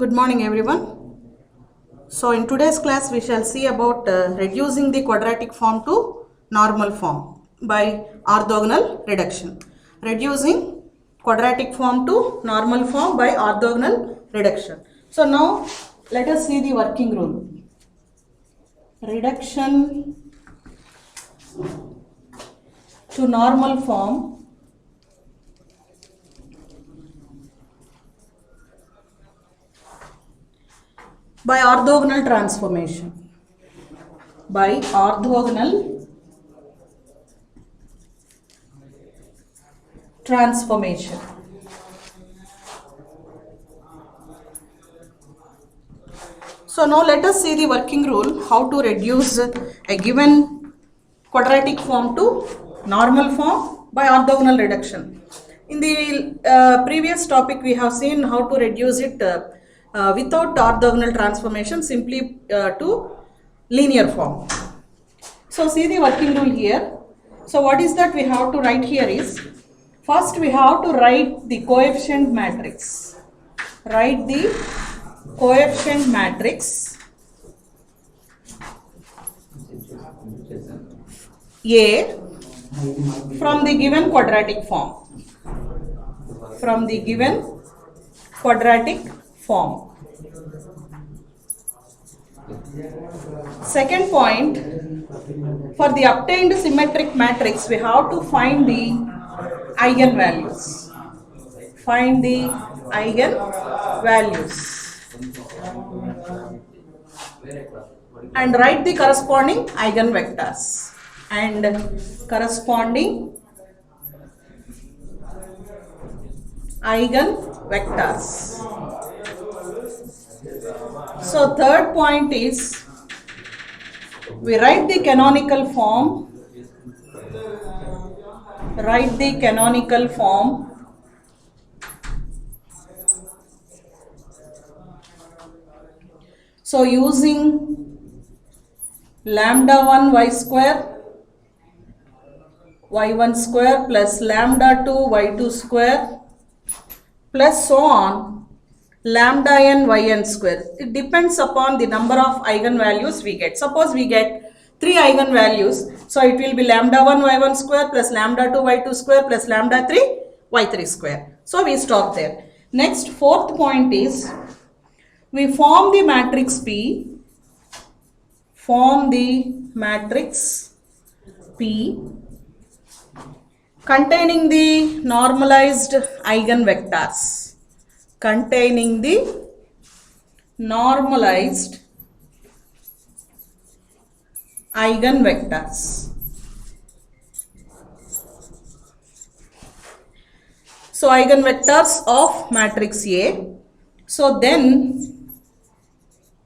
Good morning everyone. So in today's class we shall see about reducing the quadratic form to normal form by orthogonal reduction. Reducing quadratic form to normal form by orthogonal reduction. So now let us see the working rule. Reduction to normal form by orthogonal transformation. By orthogonal transformation. So now let us see the working rule, how to reduce a given quadratic form to normal form by orthogonal reduction. In the previous topic we have seen how to reduce it without orthogonal transformation, simply to linear form. So see the working rule here. So what is that we have to write here is, first we have to write the coefficient matrix. Write the coefficient matrix A from the given quadratic form. From the given quadratic form. Second point, for the obtained symmetric matrix we have to find the eigenvalues. Find the eigenvalues and write the corresponding eigenvectors and corresponding eigenvectors. So third point is, we write the canonical form. Write the canonical form so using lambda 1 y square y1 square plus lambda 2 y2 square plus so on lambda n yn square. It depends upon the number of eigenvalues we get. Suppose we get 3 eigenvalues, so it will be lambda 1 y1 square plus lambda 2 y2 square plus lambda 3 y3 square. So we stop there. Next, fourth point is, we form the matrix P. Form the matrix P containing the normalized eigenvectors. Containing the normalized eigenvectors. So eigenvectors of matrix A. So then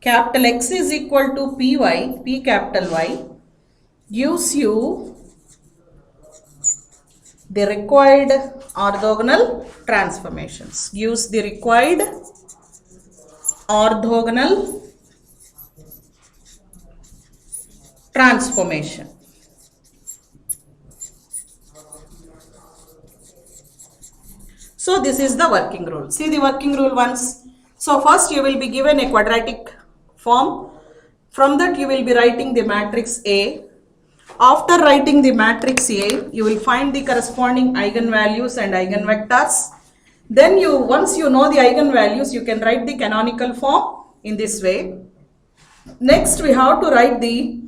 capital X is equal to Py, P capital Y, gives you the required orthogonal transformations. Gives the required orthogonal transformation. So this is the working rule. See the working rule once. So first you will be given a quadratic form. From that you will be writing the matrix A. After writing the matrix A, you will find the corresponding eigenvalues and eigenvectors. Then once you know the eigenvalues, you can write the canonical form in this way. Next we have to write the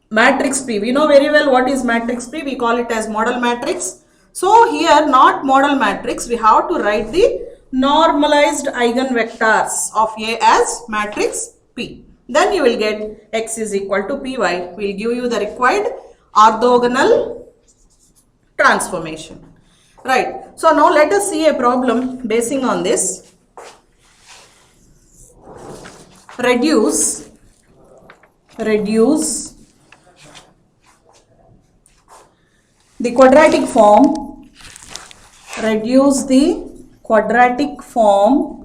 matrix P. We know very well what is matrix P. We call it as model matrix. So here, not model matrix, we have to write the normalized eigenvectors of A as matrix P. Then you will get X is equal to Py. Will give you the required orthogonal transformation. Right. So now let us see a problem basing on this. Reduce the quadratic form. Reduce the quadratic form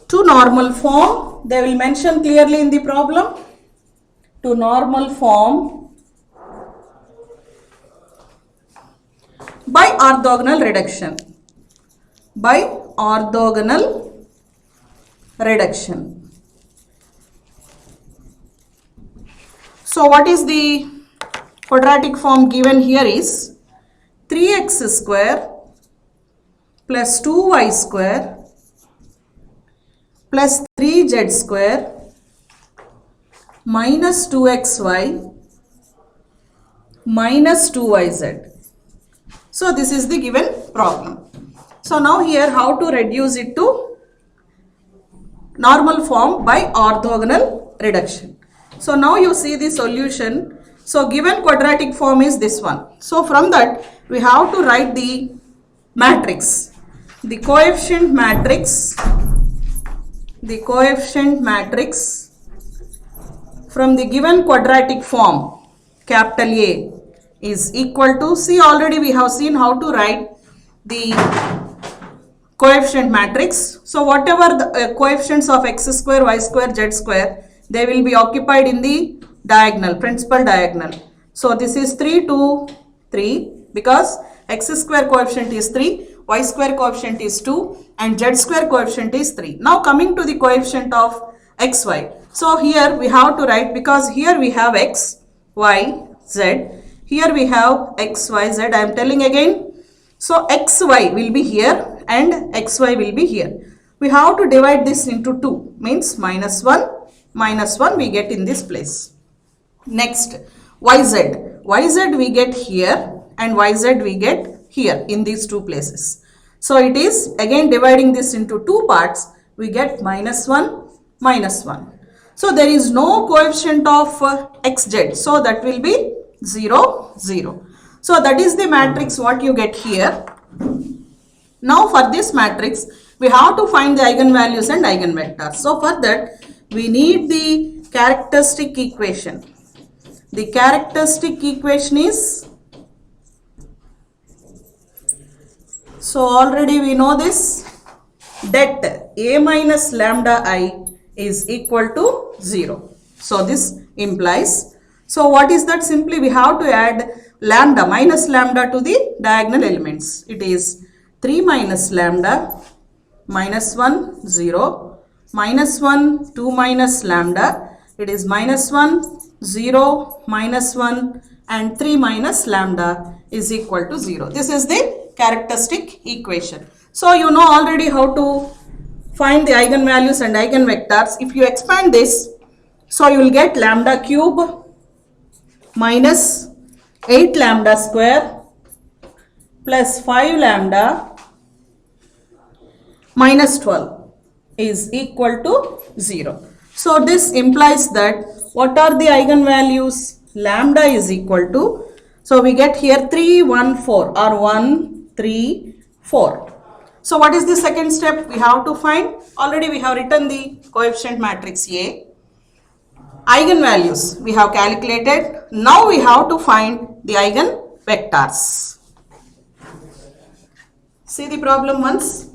to normal form. They will mention clearly in the problem, to normal form by orthogonal reduction. By orthogonal reduction. So what is the quadratic form given here is 3x square plus 2y square plus 3z square minus 2xy minus 2yz. So this is the given problem. So now here how to reduce it to normal form by orthogonal reduction. So now you see the solution. So given quadratic form is this one. So from that we have to write the matrix. The coefficient matrix from the given quadratic form capital A is equal to, see already we have seen how to write the coefficient matrix. So whatever the coefficients of x square, y square, z square, they will be occupied in the diagonal, principal diagonal. So this is 3, 2, 3 because x square coefficient is 3, y square coefficient is 2 and z square coefficient is 3. Now coming to the coefficient of xy. So here we have to write, because here we have x, y, z. Here we have x, y, z. I am telling again. So xy will be here and xy will be here. We have to divide this into 2, means minus 1 we get in this place. Next yz. Yz we get here and yz we get here in these two places. So it is again dividing this into two parts. We get minus 1, minus 1. So there is no coefficient of xz. So that will be 0, 0. So that is the matrix what you get here. Now for this matrix, we have to find the eigenvalues and eigenvectors. So for that, we need the characteristic equation. The characteristic equation is, so already we know this, that A minus lambda I is equal to 0. So this implies, so what is that? Simply we have to add lambda, minus lambda to the diagonal elements. It is 3 minus lambda, minus 1, 0, minus 1, 2 minus lambda. It is minus 1, 0, minus 1 and 3 minus lambda is equal to 0. This is the characteristic equation. So you know already how to find the eigenvalues and eigenvectors. If you expand this, so you will get lambda cube minus 8 lambda square plus 5 lambda minus 12 is equal to 0. So this implies that what are the eigenvalues? Lambda is equal to, so we get here 3, 1, 4 or 1, 3, 4. So what is the second step? We have to find, already we have written the coefficient matrix A. Eigenvalues we have calculated. Now we have to find the eigenvectors. See the problem once.